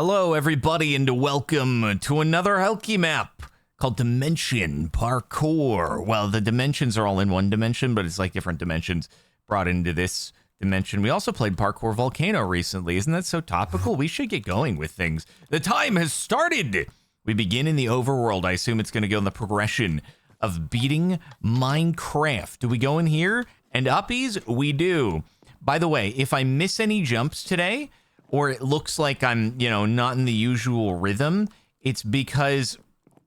Hello, everybody, and welcome to another Helki map called Dimension Parkour. Well, the dimensions are all in one dimension, but it's like different dimensions brought into this dimension. We also played Parkour Volcano recently. Isn't that so topical? We should get going with things. The time has started. We begin in the overworld. I assume it's going to go in the progression of beating Minecraft. Do we go in here? And uppies? We do. By the way, if I miss any jumps today, or it looks like I'm, not in the usual rhythm, it's because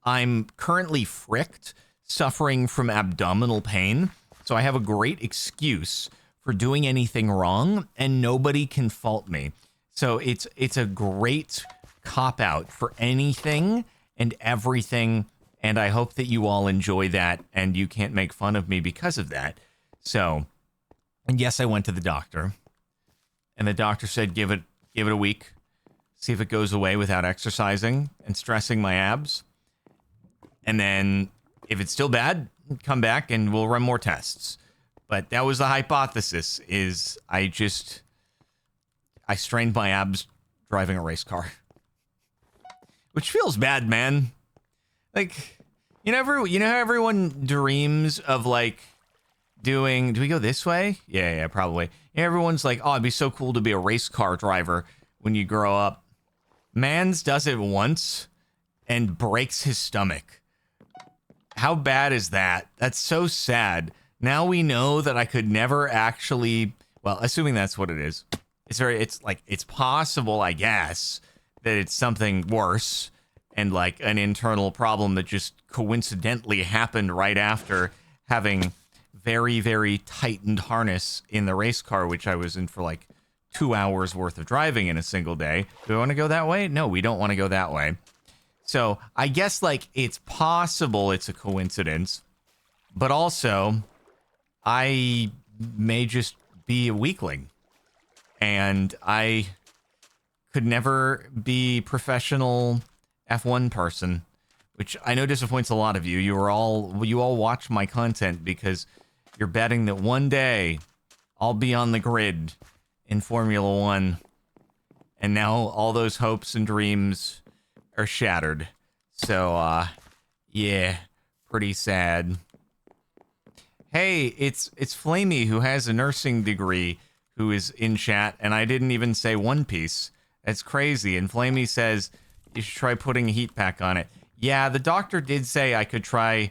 I'm currently fricked, suffering from abdominal pain. So I have a great excuse for doing anything wrong, and nobody can fault me. So it's a great cop-out for anything and everything, and I hope that you all enjoy that, and you can't make fun of me because of that. So, and yes, I went to the doctor, and the doctor said give it a week, see if it goes away without exercising and stressing my abs. And then if it's still bad, come back and we'll run more tests. But that was the hypothesis, is I strained my abs driving a race car. Which feels bad, man. Like, you know how everyone dreams of like do we go this way? Yeah, probably. Everyone's like, oh, it'd be so cool to be a race car driver when you grow up. Mans does it once and breaks his stomach. How bad is that? That's so sad. Now we know that I could never actually, well, assuming that's what it is. It's possible, I guess, that it's something worse and like an internal problem that just coincidentally happened right after having very, very tightened harness in the race car, which I was in for like 2 hours worth of driving in a single day. Do we want to go that way? No, we don't want to go that way. So I guess like it's possible it's a coincidence, but also I may just be a weakling and I could never be professional F1 person, which I know disappoints a lot of you. You all watch my content because you're betting that one day I'll be on the grid in Formula One. And now all those hopes and dreams are shattered. So, yeah, pretty sad. Hey, it's Flamey, who has a nursing degree, who is in chat, and I didn't even say One Piece. That's crazy. And Flamey says you should try putting a heat pack on it. Yeah, the doctor did say I could try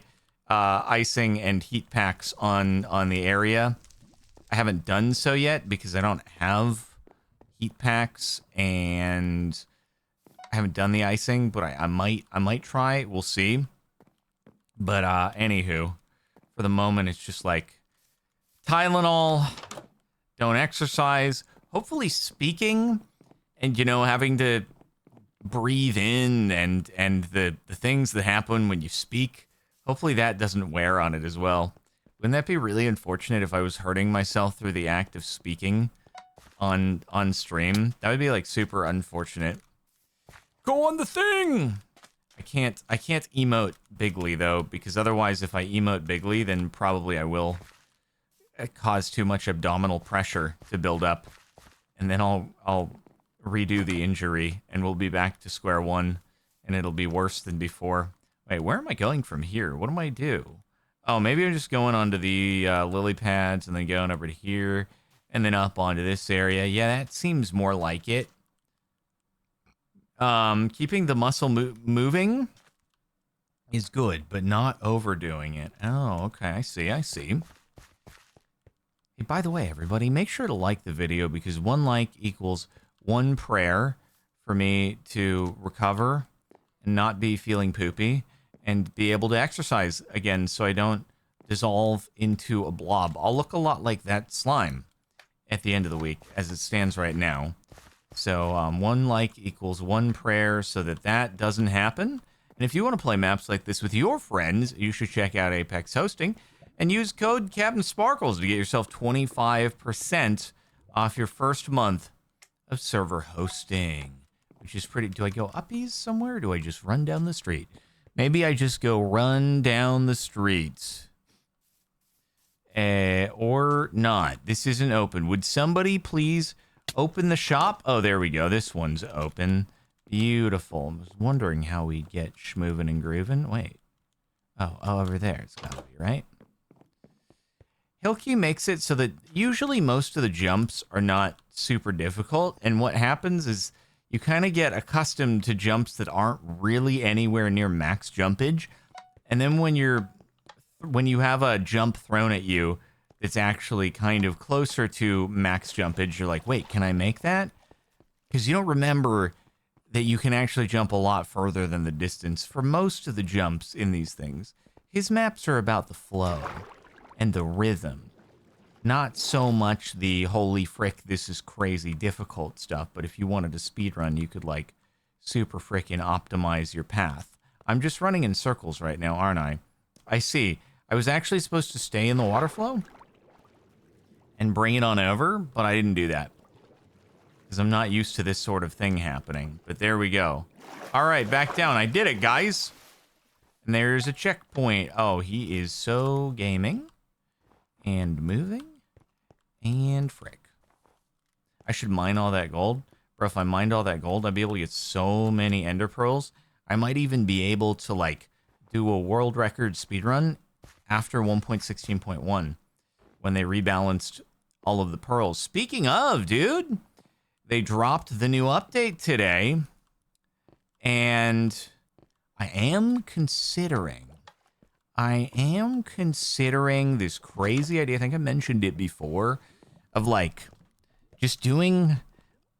icing and heat packs on the area. I haven't done so yet because I don't have heat packs and I haven't done the icing, but I might try. We'll see. But anywho, for the moment it's just like Tylenol, don't exercise, hopefully speaking and having to breathe in and the things that happen when you speak. Hopefully that doesn't wear on it as well. Wouldn't that be really unfortunate if I was hurting myself through the act of speaking on stream? That would be like super unfortunate. Go on the thing! I can't emote bigly though, because otherwise if I emote bigly, then probably I will cause too much abdominal pressure to build up. And then I'll redo the injury and we'll be back to square one and it'll be worse than before. Wait, where am I going from here? What do I do? Oh, maybe I'm just going onto the lily pads and then going over to here and then up onto this area. Yeah, that seems more like it. Keeping the muscle moving is good, but not overdoing it. Oh, okay, I see. Hey, by the way, everybody, make sure to like the video because one like equals one prayer for me to recover and not be feeling poopy and be able to exercise again so I don't dissolve into a blob. I'll look a lot like that slime at the end of the week as it stands right now. So one like equals one prayer so that doesn't happen. And if you want to play maps like this with your friends, you should check out Apex Hosting and use code Captain Sparkles to get yourself 25% off your first month of server hosting, which is pretty. Do I go uppies somewhere or do I just run down the street? Maybe I just go run down the streets. Or not. This isn't open. Would somebody please open the shop? Oh, there we go. This one's open. Beautiful. I was wondering how we get schmovin' and groovin'. Wait. Oh, over there. It's gotta be, right? Hilky makes it so that usually most of the jumps are not super difficult, and what happens is you kind of get accustomed to jumps that aren't really anywhere near max jumpage, and then when you have a jump thrown at you that's actually kind of closer to max jumpage, you're like, wait, can I make that? Because you don't remember that you can actually jump a lot further than the distance for most of the jumps in these things. His maps are about the flow and the rhythm. Not so much the holy frick, this is crazy difficult stuff, but if you wanted to speedrun, you could like super frickin' optimize your path. I'm just running in circles right now, aren't I? I see. I was actually supposed to stay in the water flow and bring it on over, but I didn't do that because I'm not used to this sort of thing happening. But there we go. All right, back down. I did it, guys. And there's a checkpoint. Oh, he is so gaming and moving and frick. I should mine all that gold. Bro, if I mined all that gold, I'd be able to get so many ender pearls. I might even be able to like do a world record speedrun after 1.16.1 when they rebalanced all of the pearls. Speaking of, dude, they dropped the new update today, and I am considering this crazy idea. I think I mentioned it before, of like just doing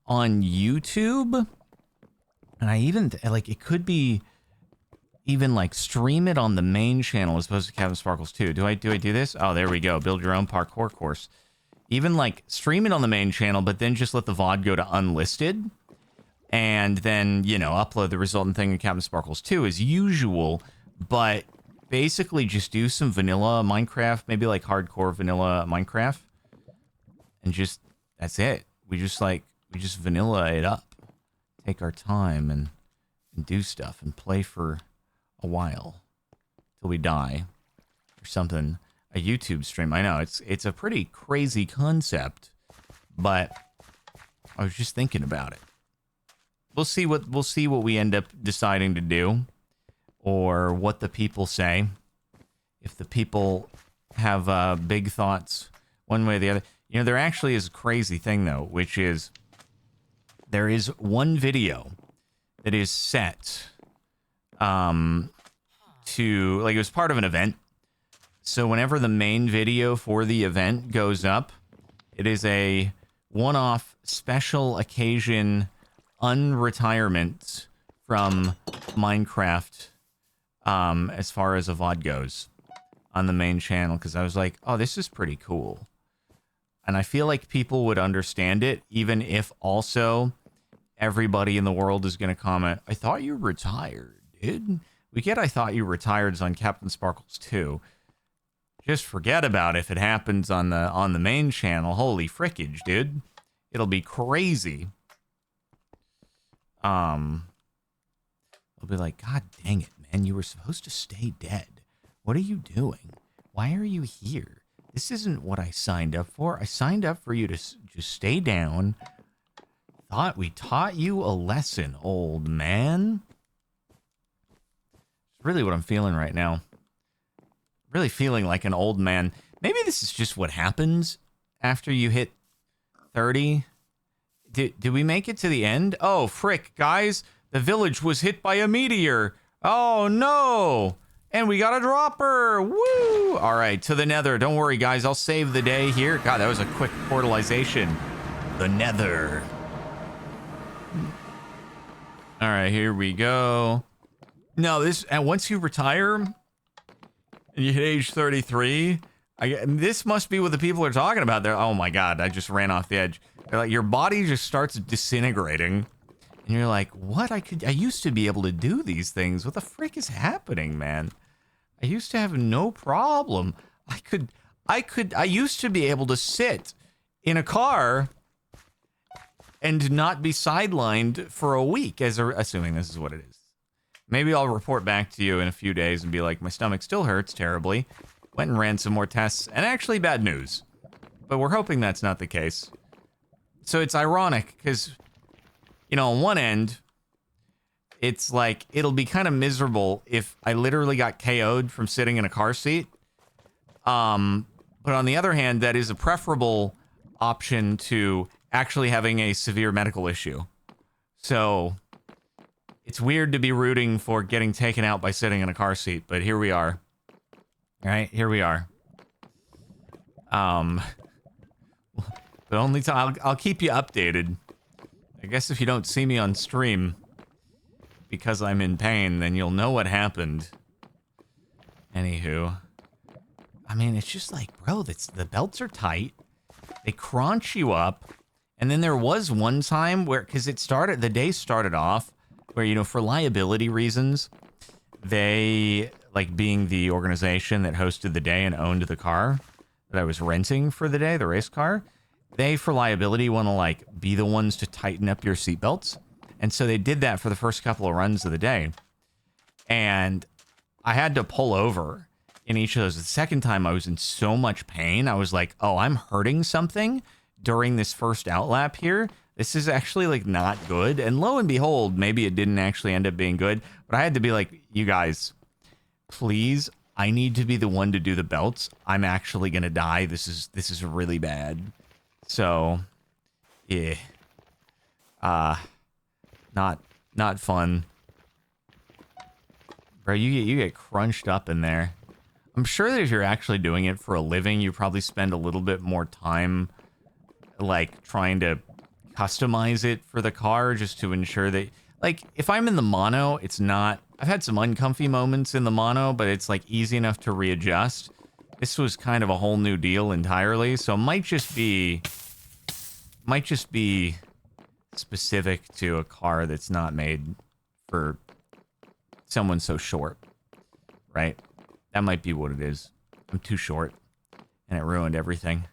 on YouTube, and I even like it could be even like stream it on the main channel as opposed to Captain Sparkles 2. Do I do this? Oh, there we go. Build your own parkour course. Even like stream it on the main channel, but then just let the VOD go to unlisted, and then, you know, upload the resultant thing in Captain Sparkles 2 as usual, but basically just do some vanilla Minecraft, maybe like hardcore vanilla Minecraft, and just, that's it. We just vanilla it up, take our time and do stuff and play for a while till we die or something. A YouTube stream. I know it's a pretty crazy concept, but I was just thinking about it. We'll see what we end up deciding to do, or what the people say. If the people have big thoughts one way or the other. You know, there actually is a crazy thing though, which is there is one video that is set to, like, it was part of an event. So whenever the main video for the event goes up, it is a one-off special occasion unretirement from Minecraft, as far as a VOD goes on the main channel, because I was like, oh, this is pretty cool. And I feel like people would understand it, even if also everybody in the world is going to comment, I thought you retired, dude. We get I thought you retired on Captain Sparkles 2. Just forget about it if it happens on the main channel. Holy frickage, dude. It'll be crazy. I'll be like, God dang it, man. You were supposed to stay dead. What are you doing? Why are you here? This isn't what I signed up for. I signed up for you to just stay down. Thought we taught you a lesson, old man. It's really what I'm feeling right now. Really feeling like an old man. Maybe this is just what happens after you hit 30. Did we make it to the end? Oh, frick, guys. The village was hit by a meteor. Oh, no. And we got a dropper. Woo. All right, to the Nether. Don't worry, guys. I'll save the day here. God, that was a quick portalization. The Nether. All right, here we go. No, and once you retire and you hit age 33, this must be what the people are talking about there. Oh my God, I just ran off the edge. They're like, your body just starts disintegrating. And you're like, what? I used to be able to do these things. What the frick is happening, man? I used to have no problem. I used to be able to sit in a car and not be sidelined for a week, assuming this is what it is. Maybe I'll report back to you in a few days and be like, my stomach still hurts terribly. Went and ran some more tests, and actually bad news. But we're hoping that's not the case. So it's ironic, because, you know, on one end, it's like, it'll be kind of miserable if I literally got KO'd from sitting in a car seat. But on the other hand, that is a preferable option to actually having a severe medical issue. So it's weird to be rooting for getting taken out by sitting in a car seat, but here we are. All right, here we are. But only I'll keep you updated. I guess if you don't see me on stream because I'm in pain, then you'll know what happened. Anywho, I mean, it's just like, bro, the belts are tight. They crunch you up. And then there was one time where, because the day started off where, you know, for liability reasons, they, like being the organization that hosted the day and owned the car that I was renting for the day, the race car, they, for liability, want to, like, be the ones to tighten up your seatbelts. And so they did that for the first couple of runs of the day. And I had to pull over in each of those. The second time I was in so much pain, I was like, oh, I'm hurting something during this first outlap here. This is actually, like, not good. And lo and behold, maybe it didn't actually end up being good. But I had to be like, you guys, please, I need to be the one to do the belts. I'm actually going to die. This is really bad. So, yeah. Not fun. Bro, you get crunched up in there. I'm sure that if you're actually doing it for a living, you probably spend a little bit more time, like, trying to customize it for the car just to ensure that, like, if I'm in the mono, it's not, I've had some uncomfy moments in the mono, but it's, like, easy enough to readjust. This was kind of a whole new deal entirely, so it might just be specific to a car that's not made for someone so short, right? That might be what it is. I'm too short, and it ruined everything.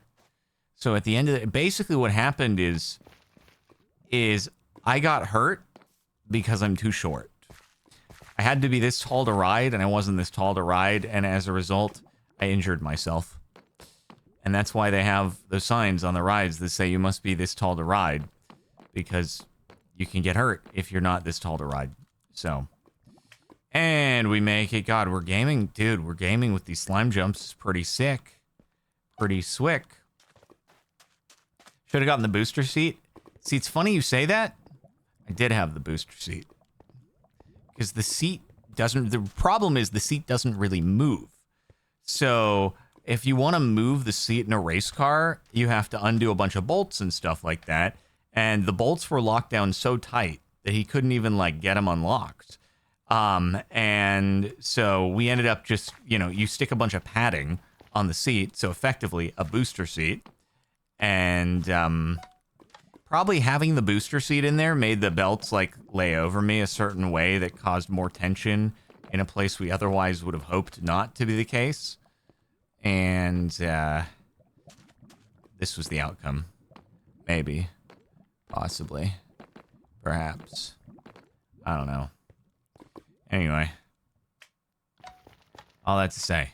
So at the end of it, basically what happened is I got hurt because I'm too short. I had to be this tall to ride, and I wasn't this tall to ride, and as a result, I injured myself. And that's why they have those signs on the rides that say you must be this tall to ride, because you can get hurt if you're not this tall to ride. So, and we make it. God, we're gaming. Dude, we're gaming with these slime jumps. It's pretty sick. Pretty swick. Should have gotten the booster seat. See, it's funny you say that. I did have the booster seat. Because the seat doesn't... The problem is the seat doesn't really move. So, if you want to move the seat in a race car, you have to undo a bunch of bolts and stuff like that. And the bolts were locked down so tight that he couldn't even, like, get them unlocked. And so we ended up just, you know, you stick a bunch of padding on the seat, so effectively a booster seat. And probably having the booster seat in there made the belts, like, lay over me a certain way that caused more tension in a place we otherwise would have hoped not to be the case. And this was the outcome. Maybe. Possibly. Perhaps. I don't know. Anyway. All that to say.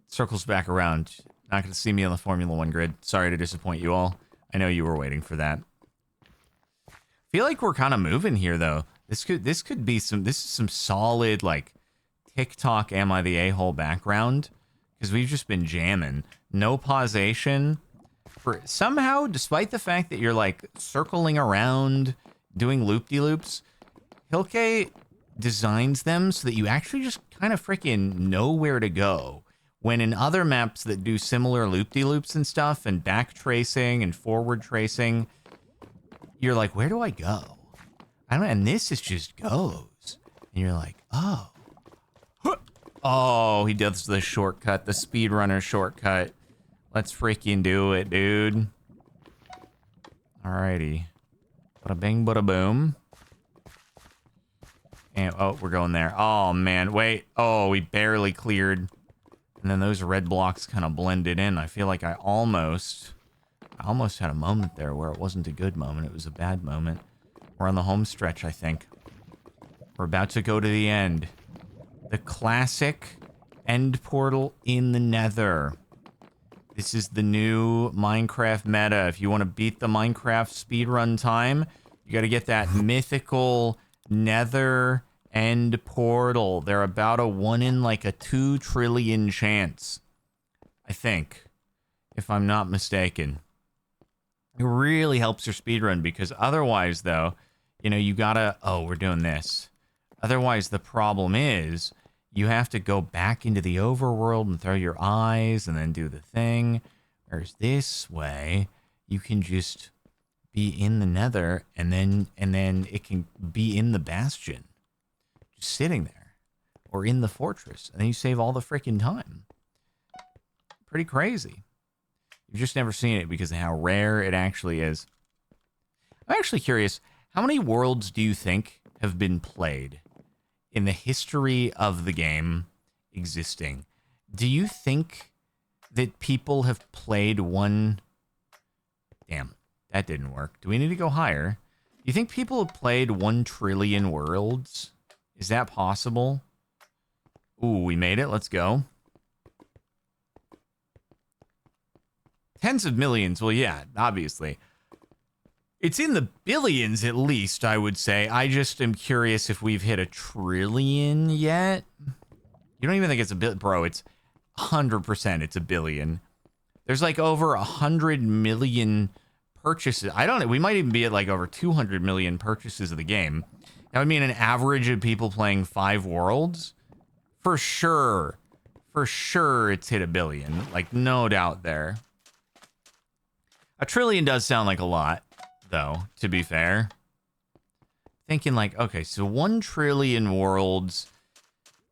Circles back around. Not going to see me on the Formula 1 grid. Sorry to disappoint you all. I know you were waiting for that. Feel like we're kind of moving here, though. This could be some... This is some solid, like, TikTok am I the a-hole background. Because we've just been jamming. No pausation. For somehow, despite the fact that you're, like, circling around, doing loop-de-loops, Hilke designs them so that you actually just kind of freaking know where to go. When in other maps that do similar loop-de-loops and stuff, and back tracing and forward tracing, you're like, where do I go? I don't know, and this is just goes. And you're like, oh. Oh, he does the shortcut, the speedrunner shortcut. Let's freaking do it, dude. Alrighty. Bada bing, bada boom. And, oh, we're going there. Oh, man. Wait. Oh, we barely cleared. And then those red blocks kind of blended in. I feel like I almost had a moment there where it wasn't a good moment. It was a bad moment. We're on the home stretch, I think. We're about to go to the end. The classic end portal in the Nether. This is the new Minecraft meta. If you want to beat the Minecraft speedrun time, you got to get that mythical Nether end portal. They're about a 1 in like a 2 trillion chance. I think. If I'm not mistaken. It really helps your speedrun because otherwise, though, you know, you gotta... Oh, we're doing this. Otherwise, the problem is you have to go back into the overworld and throw your eyes and then do the thing. Whereas this way, you can just be in the Nether and then it can be in the bastion. Just sitting there. Or in the fortress. And then you save all the freaking time. Pretty crazy. You've just never seen it because of how rare it actually is. I'm actually curious, how many worlds do you think have been played in the history of the game existing? Do you think that people have played one... Damn, that didn't work. Do we need to go higher? Do you think people have played 1 trillion worlds? Is that possible? Ooh, we made it. Let's go. Tens of millions. Well, yeah, obviously. It's in the billions, at least, I would say. I just am curious if we've hit 1 trillion yet. You don't even think it's a bit, bro. It's 100%. It's 1 billion. There's like over 100 million purchases. I don't know. We might even be at like over 200 million purchases of the game. That would mean an average of people playing 5 worlds. For sure. For sure, it's hit 1 billion. Like, no doubt there. 1 trillion does sound like a lot, though, to be fair. Thinking like, okay, so 1 trillion worlds.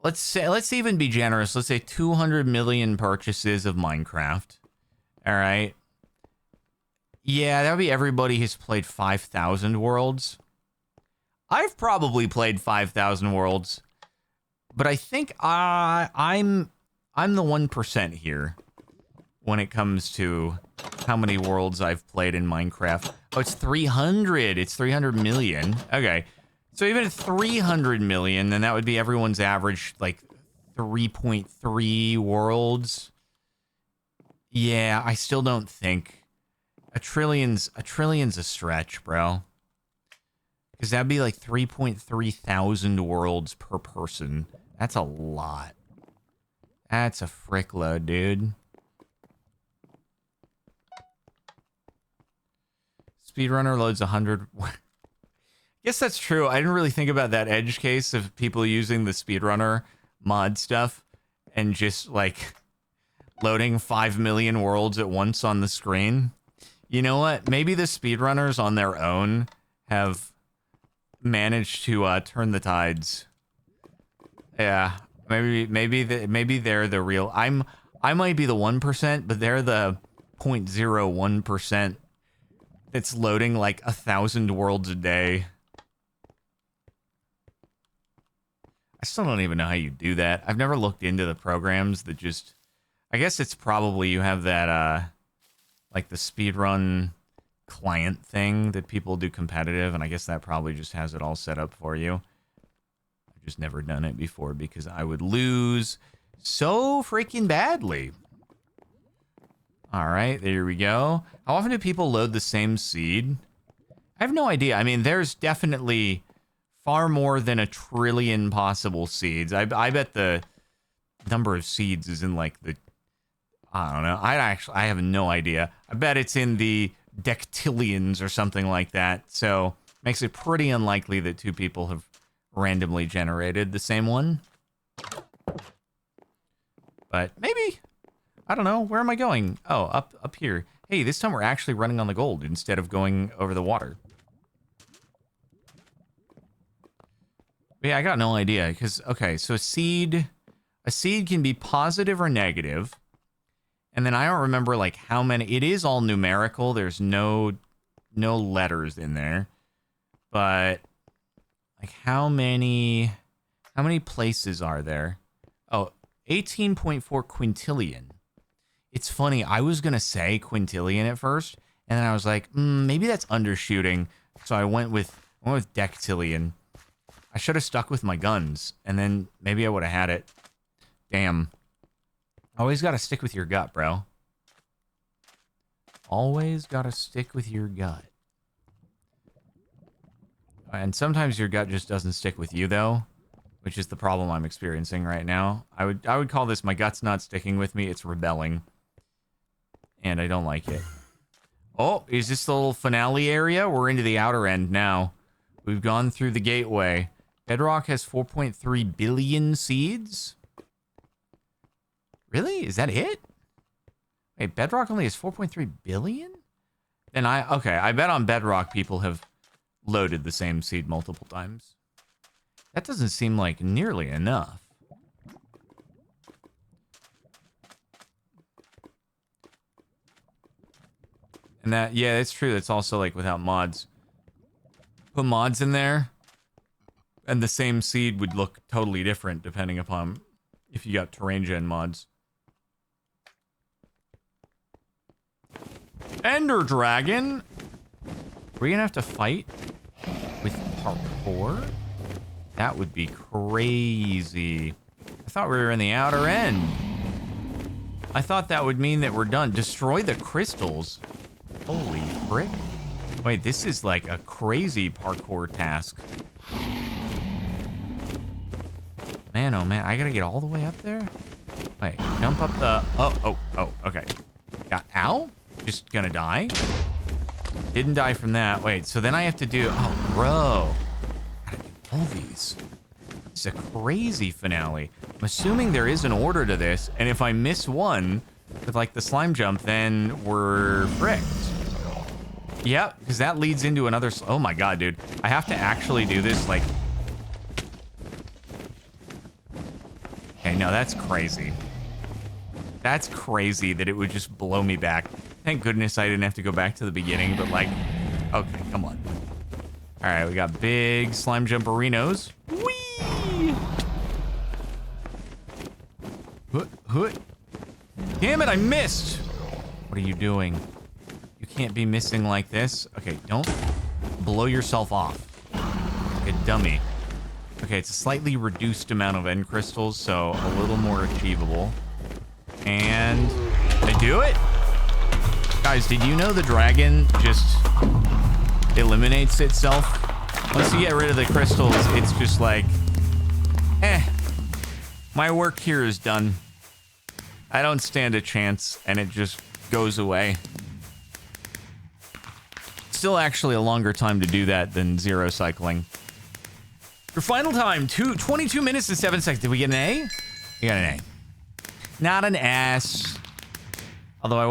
Let's even be generous. Let's say 200 million purchases of Minecraft. All right. Yeah, that would be everybody who's played 5,000 worlds. I've probably played 5,000 worlds, but I think I'm the 1% here when it comes to how many worlds I've played in Minecraft. Oh, it's 300. It's 300 million. Okay. So even at 300 million, then that would be everyone's average, like 3.3 worlds. Yeah, I still don't think a trillion's a stretch, bro. Because that'd be like 3.3 thousand worlds per person. That's a lot. That's a frick load, dude. Speedrunner loads 100. Guess that's true. I didn't really think about that edge case of people using the speedrunner mod stuff and just like loading 5 million worlds at once on the screen. You know what? Maybe the speedrunners on their own have managed to turn the tides. Yeah, maybe they're the real. I might be the 1%, but they're the 0.01% that's loading like 1,000 worlds a day. I still don't even know how you do that. I've never looked into the programs that just... I guess it's probably you have that, like the speedrun client thing that people do competitive, and I guess that probably just has it all set up for you. I've just never done it before because I would lose so freaking badly. All right, there we go. How often do people load the same seed? I have no idea. I mean, there's definitely far more than 1 trillion possible seeds. I bet the number of seeds is in like the... I don't know. I have no idea. I bet it's in the dectillions or something like that. So makes it pretty unlikely that 2 people have randomly generated the same one. But maybe. I don't know. Where am I going? Oh, up here. Hey, this time we're actually running on the gold instead of going over the water. But yeah, I got no idea. Because, okay, so a seed can be positive or negative. And then I don't remember, like, how many... It is all numerical. There's no letters in there. But, like, how many places are there? Oh, 18.4 quintillion. It's funny. I was going to say quintillion at first. And then I was like, maybe that's undershooting. So I went with dectillion. I should have stuck with my guns. And then maybe I would have had it. Damn. Always gotta stick with your gut, bro. Always gotta stick with your gut. And sometimes your gut just doesn't stick with you, though, which is the problem I'm experiencing right now. I would call this my gut's not sticking with me. It's rebelling. And I don't like it. Oh, is this the little finale area? We're into the outer end now. We've gone through the gateway. Bedrock has 4.3 billion seeds? Really? Is that it? Wait, Bedrock only has 4.3 billion? Then okay, I bet on Bedrock people have loaded the same seed multiple times. That doesn't seem like nearly enough. And that, yeah, it's true. It's also like without mods. Put mods in there, and the same seed would look totally different depending upon if you got terrain gen mods. Ender Dragon? We're gonna have to fight with parkour? That would be crazy. I thought we were in the outer end. I thought that would mean that we're done. Destroy the crystals. Holy frick. Wait, this is like a crazy parkour task. Man, oh man, I gotta get all the way up there? Wait, jump up the... Oh, okay. Got... Ow? Just gonna die? Didn't die from that. Wait, so then I have to do... Oh, bro. Gotta do all these. It's a crazy finale. I'm assuming there is an order to this, and if I miss one with like the slime jump, then we're fricked. Yep, because that leads into another... Oh my god, dude. I have to actually do this, like... Okay, no, that's crazy. That's crazy that it would just blow me back. Thank goodness I didn't have to go back to the beginning, but like... Okay, come on. Alright, we got big slime jumperinos. Whee! Damn it, I missed! What are you doing? You can't be missing like this. Okay, don't blow yourself off. Like a dummy. Okay, it's a slightly reduced amount of end crystals, so a little more achievable. And I do it? Guys, did you know the dragon just eliminates itself? Once you get rid of the crystals, it's just like, my work here is done. I don't stand a chance, and it just goes away. Still actually a longer time to do that than zero cycling. Your final time, 22 minutes and 7 seconds. Did we get an A? We got an A. Not an S. Although I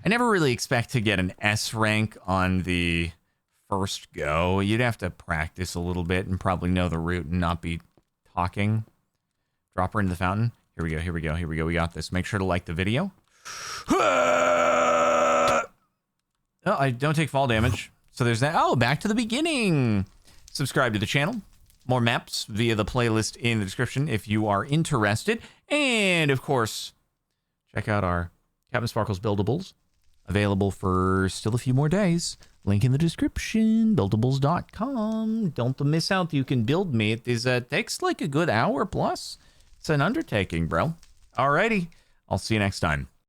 never really expect to get an S rank on the first go. You'd have to practice a little bit and probably know the route and not be talking. Drop her into the fountain. Here we go, here we go, here we go. We got this. Make sure to like the video. Oh, I don't take fall damage. So there's that. Oh, back to the beginning. Subscribe to the channel. More maps via the playlist in the description if you are interested. And, of course, check out our Captain Sparkles buildables. Available for still a few more days. Link in the description. Buildables.com. Don't miss out. You can build me. It takes like a good hour plus. It's an undertaking, bro. Alrighty. I'll see you next time.